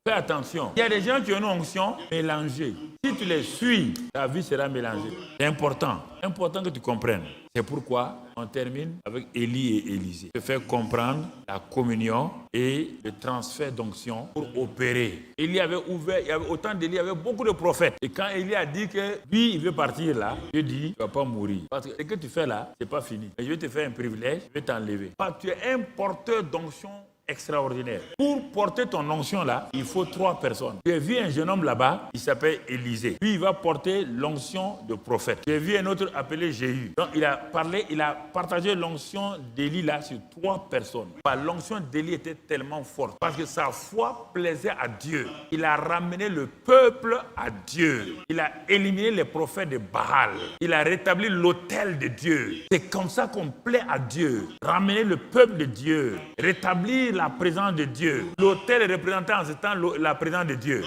Fais attention. Il y a des gens qui ont une onction mélangée. Si tu les suis, ta vie sera mélangée. C'est important. C'est important que tu comprennes. C'est pourquoi on termine avec Élie et Élisée. Je fais comprendre la communion et le transfert d'onction pour opérer. Élie avait ouvert, il y avait autant d'Élie, il y avait beaucoup de prophètes. Et quand Élie a dit que lui, il veut partir là, Dieu dit, tu ne vas pas mourir. Parce que ce que tu fais là, ce n'est pas fini. Mais je vais te faire un privilège, je vais t'enlever. Parce que tu es un porteur d'onction extraordinaire. Pour porter ton onction là, il faut 3 personnes. J'ai vu un jeune homme là-bas, il s'appelle Élisée. Lui, il va porter l'onction de prophète. J'ai vu un autre appelé Jéhu. Donc, il a partagé l'onction d'Élie là sur 3 personnes. L'onction d'Élie était tellement forte parce que sa foi plaisait à Dieu. Il a ramené le peuple à Dieu. Il a éliminé les prophètes de Baal. Il a rétabli l'autel de Dieu. C'est comme ça qu'on plaît à Dieu. Ramener le peuple de Dieu. Rétablir la présence de Dieu. L'autel représentait en ce temps la présence de Dieu.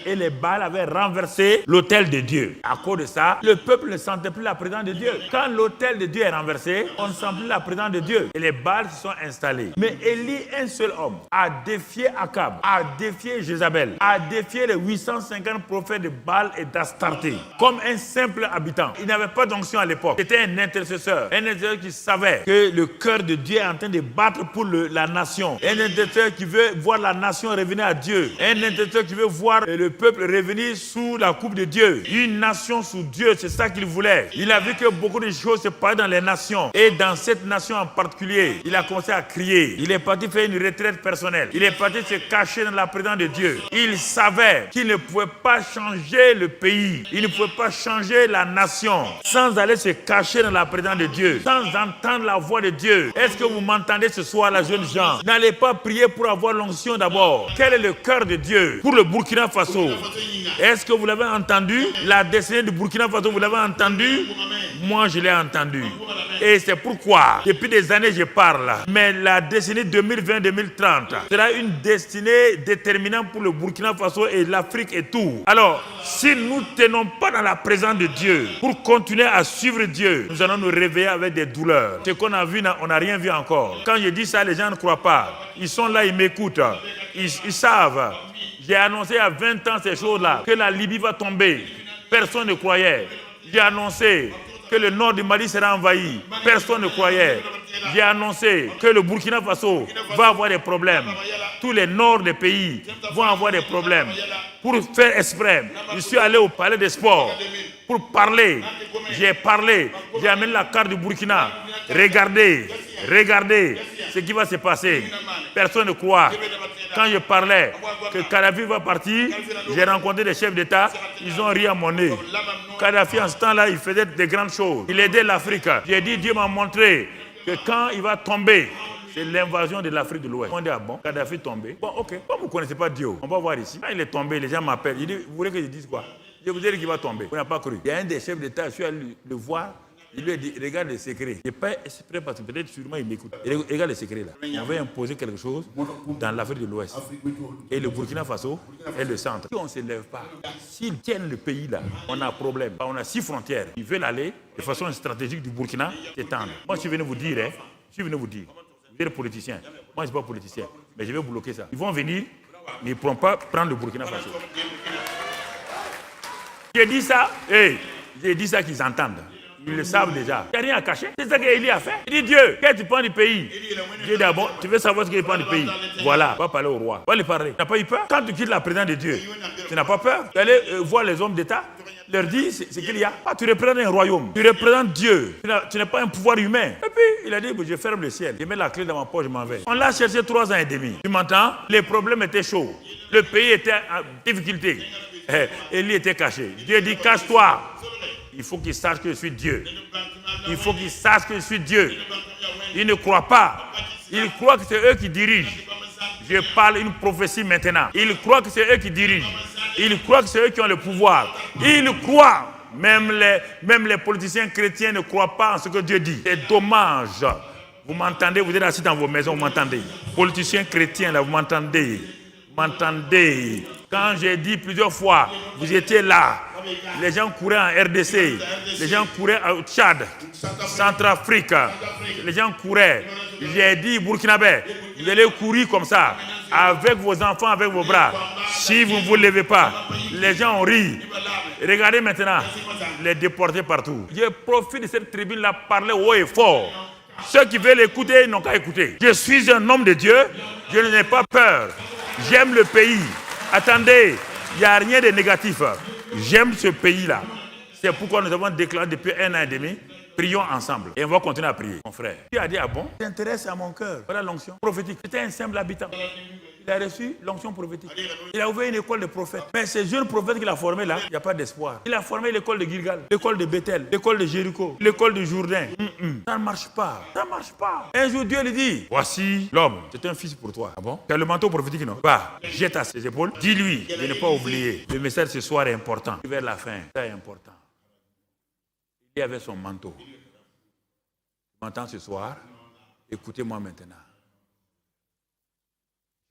Et les Baals avaient renversé l'autel de Dieu. À cause de ça, le peuple ne sentait plus la présence de Dieu. Quand l'autel de Dieu est renversé, on ne sent plus la présence de Dieu. Et les Baals se sont installés. Mais Élie, un seul homme, a défié Akab, a défié Jézabel, a défié les 850 prophètes de Baal et d'Astarté. Comme un simple habitant. Il n'avait pas d'onction à l'époque. C'était un intercesseur. Un intercesseur qui savait que le cœur de Dieu est en train de battre pour la nation. Un intercesseur qui veut voir la nation revenir à Dieu. Un intercesseur qui veut voir le peuple revenir sous la coupe de Dieu. Une nation sous Dieu, c'est ça qu'il voulait. Il a vu que beaucoup de choses se passaient dans les nations. Et dans cette nation en particulier, il a commencé à crier. Il est parti faire une retraite personnelle. Il est parti se cacher dans la présence de Dieu. Il savait qu'il ne pouvait pas changer le pays. Il ne pouvait pas changer la nation sans aller se cacher dans la présence de Dieu, sans entendre la voix de Dieu. Est-ce que vous m'entendez ce soir, la jeune gens? N'allez pas prier pour avoir l'onction d'abord. Quel est le cœur de Dieu pour le Burkina Faso? Est-ce que vous l'avez entendu? La destinée du Burkina Faso, vous l'avez entendu? Moi, je l'ai entendu. Et c'est pourquoi, depuis des années, je parle. Mais la destinée 2020-2030 sera une destinée déterminante pour le Burkina Faso et l'Afrique et tout. Alors, si nous ne tenons pas dans la présence de Dieu, pour continuer à suivre Dieu, nous allons nous réveiller avec des douleurs. Ce qu'on a vu, on n'a rien vu encore. Quand je dis ça, les gens ne croient pas. Ils sont là, ils m'écoutent. Ils savent. J'ai annoncé il y a 20 ans ces choses-là, que la Libye va tomber. Personne ne croyait. J'ai annoncé que le nord du Mali sera envahi. Personne ne croyait. J'ai annoncé que le Burkina Faso va avoir des problèmes. Tous les nords des pays vont avoir des problèmes. Pour faire exprès, je suis allé au palais des sports pour parler. J'ai parlé. J'ai amené la carte du Burkina. Regardez ce qui va se passer. Personne ne croit. Quand je parlais que Kadhafi va partir, j'ai rencontré des chefs d'État, ils ont ri à mon nez. Kadhafi, en ce temps-là, il faisait des grandes choses. Il aidait l'Afrique. J'ai dit, Dieu m'a montré que quand il va tomber, c'est l'invasion de l'Afrique de l'Ouest. On dit, ah bon, Kadhafi tombé. Bon, ok, comme vous ne connaissez pas Dieu, on va voir ici. Quand il est tombé, les gens m'appellent. Il dit, vous voulez que je dise quoi? Je vous ai dit qu'il va tomber. Vous n'avez pas cru. Il y a un des chefs d'État, je suis allé le voir. Il lui a dit, regarde les secrets. Je n'ai pas exprès parce que peut-être sûrement il m'écoute. Regarde les secrets là. On va imposer quelque chose dans l'Afrique de l'Ouest. Et le Burkina Faso est le centre. Si on ne se lève pas, s'ils tiennent le pays là, on a un problème. On a 6 frontières. Ils veulent aller de façon stratégique du Burkina s'étendre. Moi je suis venu vous dire, vous êtes politicien. Moi je ne suis pas politicien. Mais je vais bloquer ça. Ils vont venir, mais ils ne pourront pas prendre le Burkina Faso. J'ai dit ça, j'ai dit ça qu'ils entendent. Ils le savent déjà. Il n'y a rien à cacher. C'est ça qu'Élie a fait. Il dit, Dieu, qu'est-ce que tu prends du pays? Dieu dit, ah bon, tu veux savoir ce qu'il prend du pays? Voilà, va parler au roi. Va lui parler. Tu n'as pas eu peur? Quand tu quittes la présence de Dieu, tu n'as pas peur? Tu allais voir les hommes d'État, leur dire ce qu'il y a. Ah, tu représentes un royaume. Tu représentes Dieu. Tu n'es pas un pouvoir humain. Et puis, il a dit, je ferme le ciel. Je mets la clé dans ma poche, je m'en vais. On l'a cherché 3 ans et demi. Tu m'entends? Les problèmes étaient chauds. Le pays était en difficulté. Élie était caché. Dieu dit, cache-toi. Il faut qu'ils sachent que je suis Dieu. Il faut qu'ils sachent que je suis Dieu. Ils ne croient pas. Ils croient que c'est eux qui dirigent. Je parle une prophétie maintenant. Ils croient que c'est eux qui dirigent. Ils croient que c'est eux qui ont le pouvoir. Ils croient. Même les politiciens chrétiens ne croient pas en ce que Dieu dit. C'est dommage. Vous m'entendez? Vous êtes assis dans vos maisons, vous m'entendez? Politiciens chrétiens, là, vous m'entendez? Vous m'entendez? Quand j'ai dit plusieurs fois, vous étiez là. Les gens couraient en RDC, les gens couraient au Tchad, Centrafrique, les gens couraient. J'ai dit, Burkinabé, vous allez courir comme ça. avec vos enfants, avec vos bras. Si vous ne vous levez pas, les gens ont ri. Regardez maintenant, les déportés partout. Je profite de cette tribune-là, parler haut et fort. Ceux qui veulent écouter n'ont qu'à écouter. Je suis un homme de Dieu, je n'ai pas peur. J'aime le pays. Attendez, il n'y a rien de négatif. J'aime ce pays-là. C'est pourquoi nous avons déclaré depuis 1 an et demi, prions ensemble. Et on va continuer à prier, mon frère. Tu as dit, ah bon, t'intéresses à mon cœur. Voilà l'onction prophétique. C'était un simple habitant. Il a reçu l'onction prophétique. Il a ouvert une école de prophètes. Mais ces jeunes prophètes qu'il a formés là, il n'y a pas d'espoir. Il a formé l'école de Gilgal, l'école de Bethel, l'école de Jéricho, l'école de Jourdain. Ça ne marche pas. Ça ne marche pas. Un jour, Dieu lui dit, voici l'homme. C'est un fils pour toi. Ah bon? Tu as le manteau prophétique, non? Va, jette à ses épaules. Dis-lui de ne pas oublier. Le message ce soir est important. Vers la fin, ça est important. Il avait son manteau. Tu m'entends ce soir? Écoutez-moi maintenant.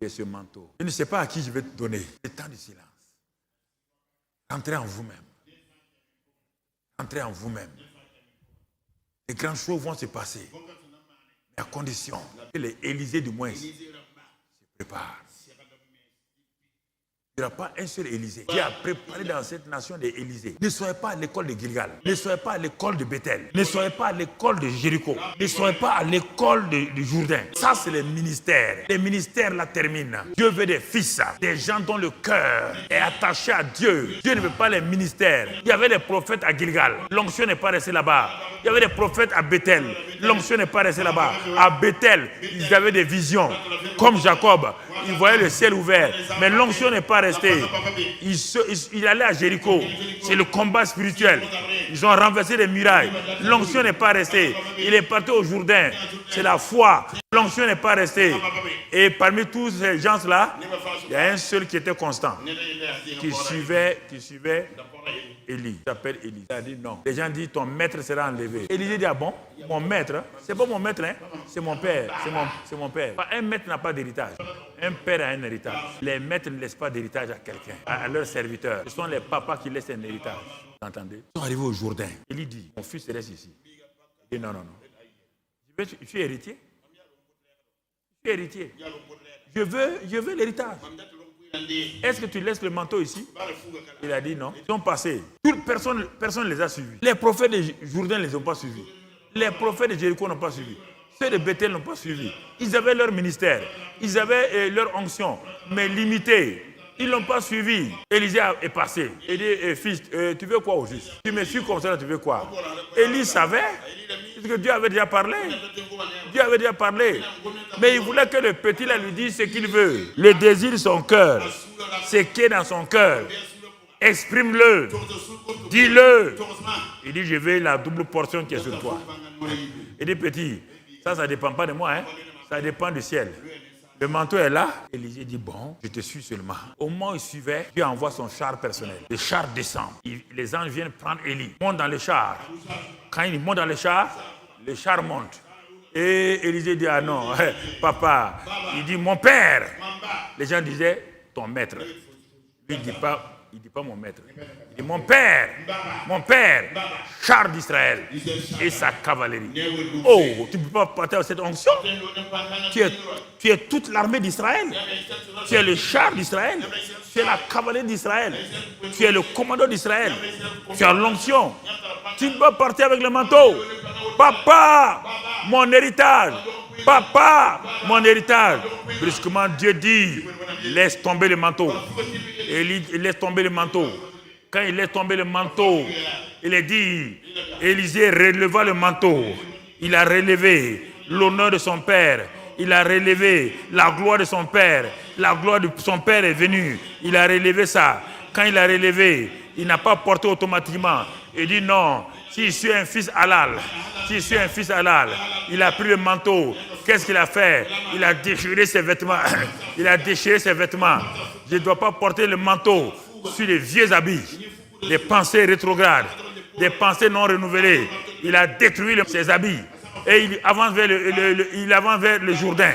J'ai ce manteau. Je ne sais pas à qui je vais te donner. C'est temps de silence. Entrez en vous-même. Entrez en vous-même. Les grandes choses vont se passer. Mais à condition que les Élysées du moins se préparent. Il n'y aura pas un seul Élysée. Dieu a préparé dans cette nation des Élysées. Ne soyez pas à l'école de Gilgal. Ne soyez pas à l'école de Bethel. Ne soyez pas à l'école de Jéricho. Ne soyez pas à l'école de Jourdain. Ça, c'est les ministères. Les ministères la terminent. Dieu veut des fils, des gens dont le cœur est attaché à Dieu. Dieu ne veut pas les ministères. Il y avait des prophètes à Gilgal. L'onction n'est pas restée là-bas. Il y avait des prophètes à Bethel. L'onction n'est pas restée là-bas. À Bethel, ils avaient des visions. Comme Jacob, ils voyaient le ciel ouvert. Mais l'onction n'est pas restée. Il allait à Jéricho. C'est le combat spirituel. Ils ont renversé les murailles. L'onction n'est pas restée. Il est parti au Jourdain. C'est la foi. L'onction n'est pas restée. Et parmi tous ces gens-là, il y a un seul qui était constant. Qui suivait Élie. Il s'appelle Élie. Il a dit non. Les gens disent ton maître sera enlevé. Élie dit ah bon, mon maître, c'est pas mon maître, hein? C'est mon père. C'est mon père. Un maître n'a pas d'héritage. Un père a un héritage. Les maîtres ne laissent pas d'héritage à quelqu'un, à leurs serviteurs. Ce sont les papas qui laissent un héritage. Vous entendez? Ils sont arrivés au Jourdain. Élie dit mon fils reste ici. Il dit non. Je suis héritier. Je suis héritier. Je veux l'héritage. Est-ce que tu laisses le manteau ici? Il a dit non. Ils sont passés. Personne ne les a suivis. Les prophètes de Jourdain ne les ont pas suivis. Les prophètes de Jéricho n'ont pas suivi. Ceux de Bethel n'ont pas suivi. Ils avaient leur ministère. Ils avaient leur onction, mais limitée. Ils ne l'ont pas suivi. Élisée est passé. Il dit, fils, tu veux quoi au juste? Tu me suis comme ça, tu veux quoi? Élie savait, parce que Dieu avait déjà parlé. Dieu avait déjà parlé. Mais il voulait que le petit là lui dise ce qu'il veut. Le désir de son cœur. Ce qui est dans son cœur. Exprime-le. Dis-le. Il dit, je veux la double portion qui est sur toi. Il dit, petit, ça ne dépend pas de moi, hein. Ça dépend du ciel. Le manteau est là. Élisée dit, bon, je te suis seulement. Au moment où il suivait, Dieu envoie son char personnel. Le char descend. Les anges viennent prendre Élie. Monte dans le char. Quand il monte dans le char monte. Et Élisée dit, ah non, papa. Il dit, mon père. Les gens disaient, ton maître. Lui, il ne dit pas mon maître. Il dit, mon père, char d'Israël et sa cavalerie. Oh, tu ne peux pas partir à cette onction. Tu es toute l'armée d'Israël. Tu es le char d'Israël. Tu es la cavalerie d'Israël. Tu es le commandant d'Israël. Tu as l'onction. Tu ne peux pas partir avec le manteau. Papa, mon héritage. Papa, mon héritage. Brusquement, Dieu dit, laisse tomber le manteau. Élie laisse tomber le manteau. Quand il laisse tomber le manteau, il est dit, Élisée releva le manteau. Il a relevé l'honneur de son père. Il a relevé la gloire de son père. La gloire de son père est venue. Il a relevé ça. Quand il a relevé, il n'a pas porté automatiquement. Il dit non, si je suis un fils halal, il a pris le manteau. Qu'est-ce qu'il a fait? Il a déchiré ses vêtements. Je ne dois pas porter le manteau sur les vieux habits, des pensées rétrogrades, des pensées non renouvelées. Il a détruit ses habits. Et il avance vers le Jourdain.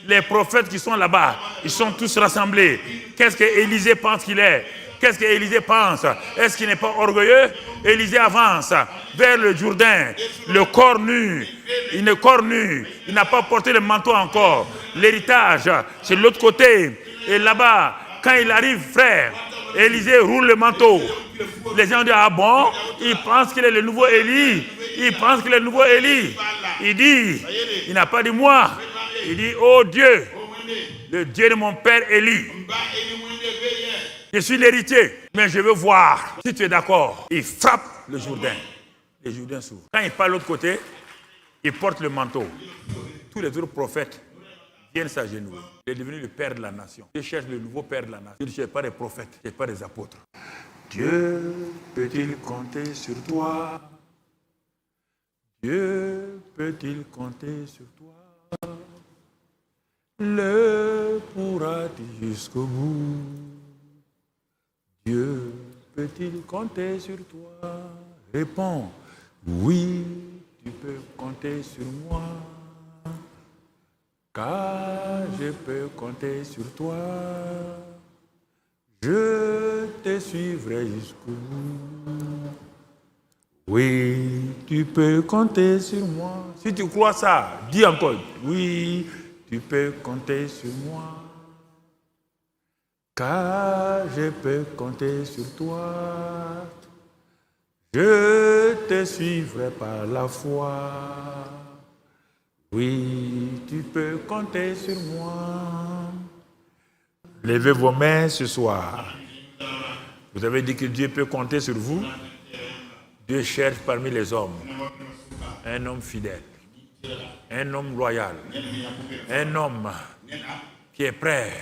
Les prophètes qui sont là-bas, ils sont tous rassemblés. Qu'est-ce que Élisée pense qu'il est? Qu'est-ce qu'Élisée pense? Est-ce qu'il n'est pas orgueilleux? Élisée avance vers le Jourdain, le corps nu. Il est corps nu. Il n'a pas porté le manteau encore. L'héritage, c'est de l'autre côté. Et là-bas, quand il arrive, frère, Élisée roule le manteau. Les gens disent, ah bon? Il pense qu'il est le nouveau Élie. Il pense qu'il est le nouveau Élie. Il dit, il n'a pas dit moi. Il dit, oh Dieu, le Dieu de mon père Élie. Je suis l'héritier, mais je veux voir. Si tu es d'accord, il frappe le Jourdain. Le Jourdain s'ouvre. Quand il part de l'autre côté, il porte le manteau. Tous les autres prophètes viennent s'agenouiller. Il est devenu le père de la nation. Il cherche le nouveau père de la nation. Il ne cherche pas des prophètes, il ne cherche pas des apôtres. Dieu peut-il compter sur toi? Dieu peut-il compter sur toi? Le pourra-t-il jusqu'au bout? Dieu peut-il compter sur toi? Réponds, oui, tu peux compter sur moi. Car je peux compter sur toi. Je te suivrai jusqu'au bout. Oui, tu peux compter sur moi. Si tu crois ça, dis encore. Oui, tu peux compter sur moi. Car je peux compter sur toi. Je te suivrai par la foi. Oui, tu peux compter sur moi. Levez vos mains ce soir. Vous avez dit que Dieu peut compter sur vous. Dieu cherche parmi les hommes un homme fidèle, un homme loyal, un homme qui est prêt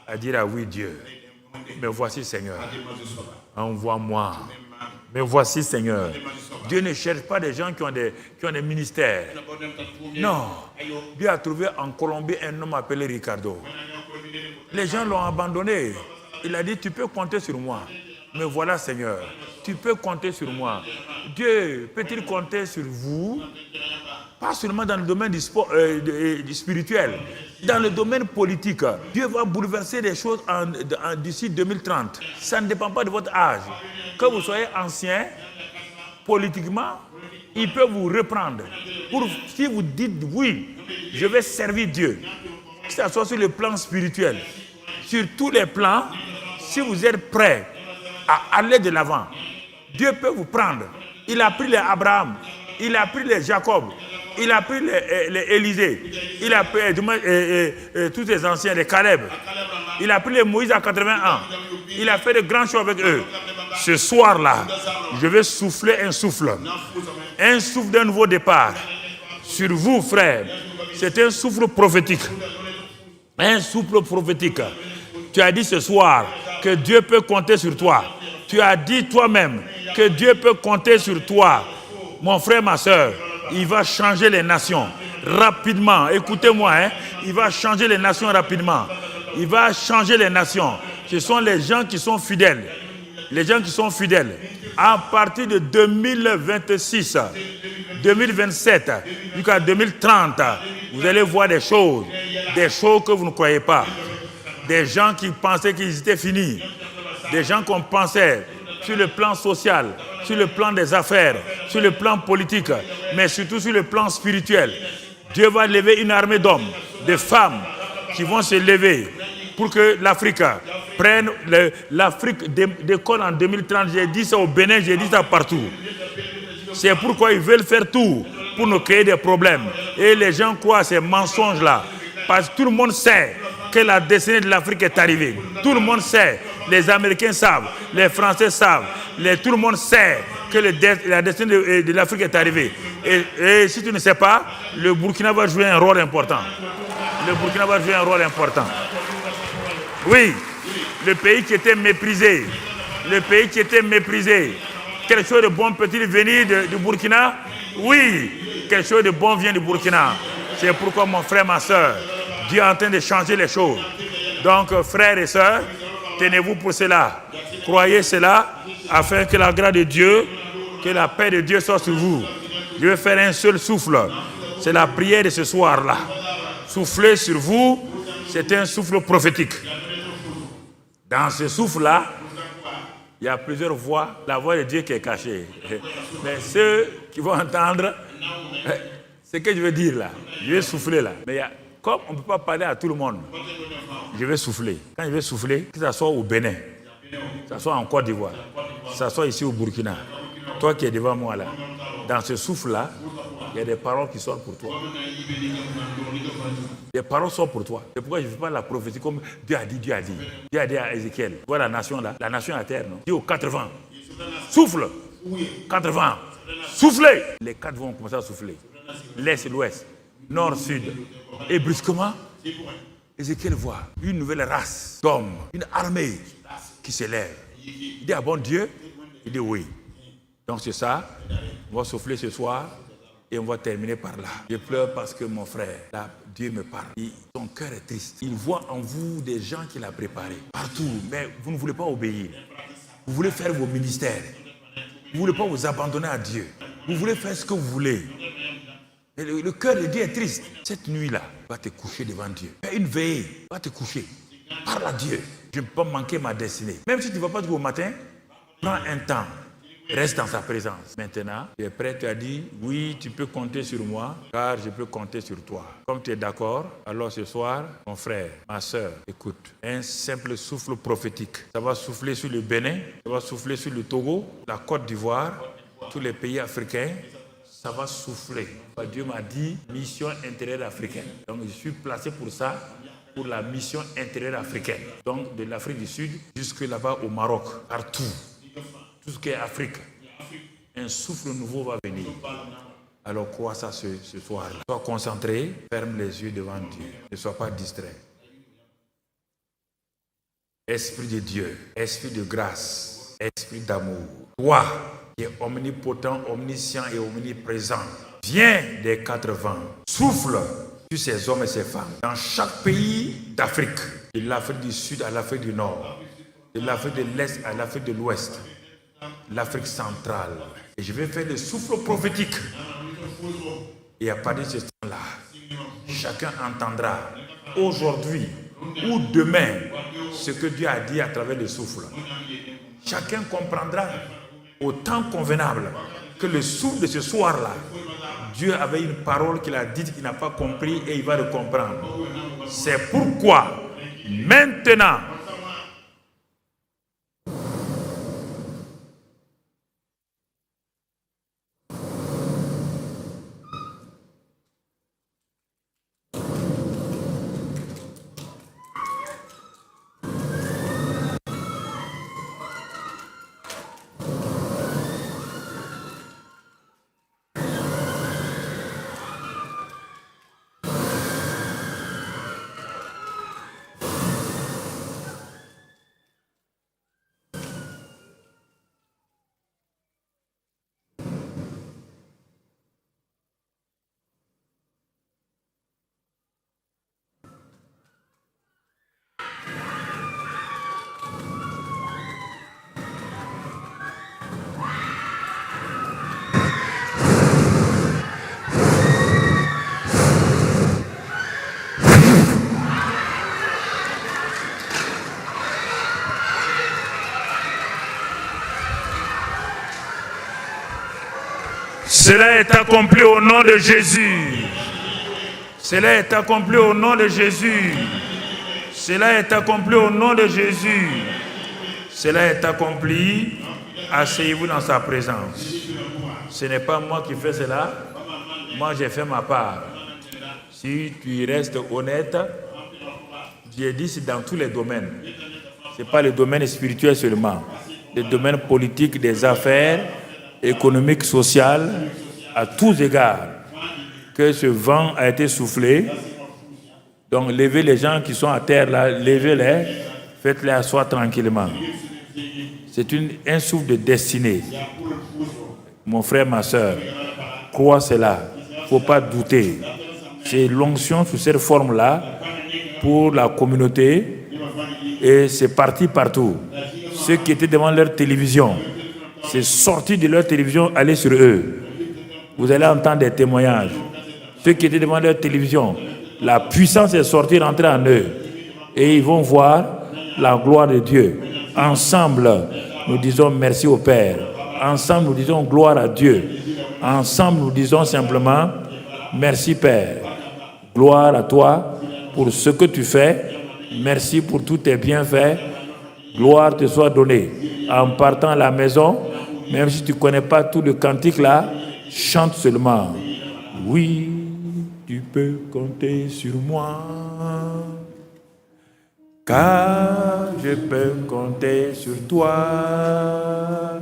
à dire ah oui Dieu, me voici Seigneur, envoie-moi, me voici Seigneur. Dieu ne cherche pas des gens qui ont des ministères. Non, Dieu a trouvé en Colombie un homme appelé Ricardo. Les gens l'ont abandonné. Il a dit tu peux compter sur moi, me voilà Seigneur. Tu peux compter sur moi. Dieu peut-il compter sur vous? Pas seulement dans le domaine du spirituel, dans le domaine politique. Dieu va bouleverser les choses d'ici 2030. Ça ne dépend pas de votre âge. Que vous soyez ancien, politiquement, il peut vous reprendre. Si vous dites oui, je vais servir Dieu, que ce soit sur le plan spirituel, sur tous les plans, si vous êtes prêts à aller de l'avant, Dieu peut vous prendre. Il a pris les Abraham, il a pris les Jacob, il a pris les Élisée, il a pris tous les anciens, les Caleb, il a pris les Moïse à 80 ans, il a fait de grands choses avec eux. Ce soir-là, je vais souffler un souffle d'un nouveau départ sur vous, frères. C'est un souffle prophétique. Un souffle prophétique. Tu as dit ce soir que Dieu peut compter sur toi. Tu as dit toi-même que Dieu peut compter sur toi. Mon frère, ma soeur, il va changer les nations rapidement. Écoutez-moi, il va changer les nations rapidement. Il va changer les nations. Ce sont les gens qui sont fidèles. Les gens qui sont fidèles. À partir de 2026, 2027, jusqu'à 2030, vous allez voir des choses que vous ne croyez pas. Des gens qui pensaient qu'ils étaient finis. Des gens qu'on pensait sur le plan social, sur le plan des affaires, sur le plan politique, mais surtout sur le plan spirituel. Dieu va lever une armée d'hommes, de femmes qui vont se lever pour que l'Afrique prenne l'Afrique décolle en 2030. J'ai dit ça au Bénin, j'ai dit ça partout. C'est pourquoi ils veulent faire tout pour nous créer des problèmes. Et les gens croient à ces mensonges-là. Parce que tout le monde sait que la destinée de l'Afrique est arrivée. Tout le monde sait. Les Américains savent, les Français savent, tout le monde sait que la destinée de l'Afrique est arrivée. Et si tu ne sais pas, le Burkina va jouer un rôle important. Le Burkina va jouer un rôle important. Oui, le pays qui était méprisé. Le pays qui était méprisé. Quelque chose de bon peut-il venir du Burkina? Oui, quelque chose de bon vient du Burkina. C'est pourquoi mon frère, ma soeur, Dieu est en train de changer les choses. Donc, frères et sœurs, tenez-vous pour cela. Croyez cela, afin que la grâce de Dieu, que la paix de Dieu soit sur vous. Je vais faire un seul souffle. C'est la prière de ce soir-là. Souffler sur vous, c'est un souffle prophétique. Dans ce souffle-là, Il y a plusieurs voix. La voix de Dieu qui est cachée. Mais ceux qui vont entendre, ce que je veux dire là, je vais souffler là. Mais comme on ne peut pas parler à tout le monde, je vais souffler. Quand je vais souffler, que ce soit au Bénin, que ce soit en Côte d'Ivoire, que ce soit ici au Burkina, toi qui es devant moi là, dans ce souffle-là, il y a des paroles qui sortent pour toi. Les paroles sortent pour toi. C'est pourquoi je ne fais pas la prophétie comme Dieu a dit, Dieu a dit. Dieu a dit à Ézéchiel, tu vois la nation là, la nation à terre, non? Dis aux 4 vents, souffle. 4 vents, soufflez. Les 4 vents commencent à souffler. L'est, l'ouest, nord, sud. Et brusquement, Ézéchiel voit une nouvelle race d'hommes, une armée qui s'élève. Il dit, ah bon Dieu? Il dit oui. Donc c'est ça, on va souffler ce soir et on va terminer par là. Je pleure parce que mon frère, là, Dieu me parle. Son cœur est triste. Il voit en vous des gens qu'il a préparés partout, mais vous ne voulez pas obéir. Vous voulez faire vos ministères. Vous ne voulez pas vous abandonner à Dieu. Vous voulez faire ce que vous voulez. Et le cœur de Dieu est triste. Cette nuit-là, va te coucher devant Dieu. Fais une veillée, va te coucher. Parle à Dieu. Je ne peux pas manquer ma destinée. Même si tu ne vas pas au matin, prends un temps. Reste dans sa présence. Maintenant, tu es prêt, tu as dit, oui, tu peux compter sur moi, car je peux compter sur toi. Comme tu es d'accord, alors ce soir, mon frère, ma soeur, écoute, un simple souffle prophétique. Ça va souffler sur le Bénin, ça va souffler sur le Togo, la Côte d'Ivoire, tous les pays africains. Ça va souffler. Dieu m'a dit, mission intérieure africaine. Donc, je suis placé pour ça, pour la mission intérieure africaine. Donc, de l'Afrique du Sud jusque là-bas au Maroc, partout. Tout ce qui est Afrique, un souffle nouveau va venir. Alors crois ça ce soir-là. Sois concentré, ferme les yeux devant Dieu. Ne sois pas distrait. Esprit de Dieu, esprit de grâce, esprit d'amour. Toi qui es omnipotent, omniscient et omniprésent, viens des 4 vents. Souffle sur ces hommes et ces femmes. Dans chaque pays d'Afrique, de l'Afrique du Sud à l'Afrique du Nord, de l'Afrique de l'Est à l'Afrique de l'Ouest, l'Afrique centrale. Et je vais faire le souffle prophétique. Et à partir de ce temps-là, chacun entendra aujourd'hui ou demain ce que Dieu a dit à travers le souffle. Chacun comprendra au temps convenable que le souffle de ce soir-là, Dieu avait une parole qu'il a dite qu'il n'a pas compris et il va le comprendre. C'est pourquoi maintenant, cela est accompli au nom de Jésus. Cela est accompli au nom de Jésus. Cela est accompli au nom de Jésus. Cela est accompli. Asseyez-vous dans sa présence. Ce n'est pas moi qui fais cela. Moi, j'ai fait ma part. Si tu restes honnête, Dieu dit c'est dans tous les domaines. Ce n'est pas le domaine spirituel seulement. Le domaine politique, des affaires, économique, social, à tous égards, que ce vent a été soufflé. Donc, levez les gens qui sont à terre là, levez-les, faites-les asseoir tranquillement. C'est un souffle de destinée. Mon frère, ma soeur, crois cela. Il ne faut pas douter. C'est l'onction sous cette forme-là pour la communauté et c'est parti partout. Ceux qui étaient devant leur télévision, c'est sorti de leur télévision, allez sur eux. Vous allez entendre des témoignages. Ceux qui étaient devant leur télévision, la puissance est sortie, rentrée en eux. Et ils vont voir la gloire de Dieu. Ensemble, nous disons merci au Père. Ensemble, nous disons gloire à Dieu. Ensemble, nous disons simplement merci Père. Gloire à toi pour ce que tu fais. Merci pour tous tes bienfaits. Gloire te soit donnée. En partant à la maison, même si tu ne connais pas tout le cantique là, chante seulement. Oui, tu peux compter sur moi, car je peux compter sur toi.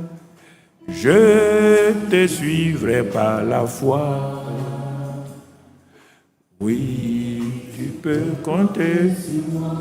Je te suivrai par la foi. Oui, tu peux compter sur moi.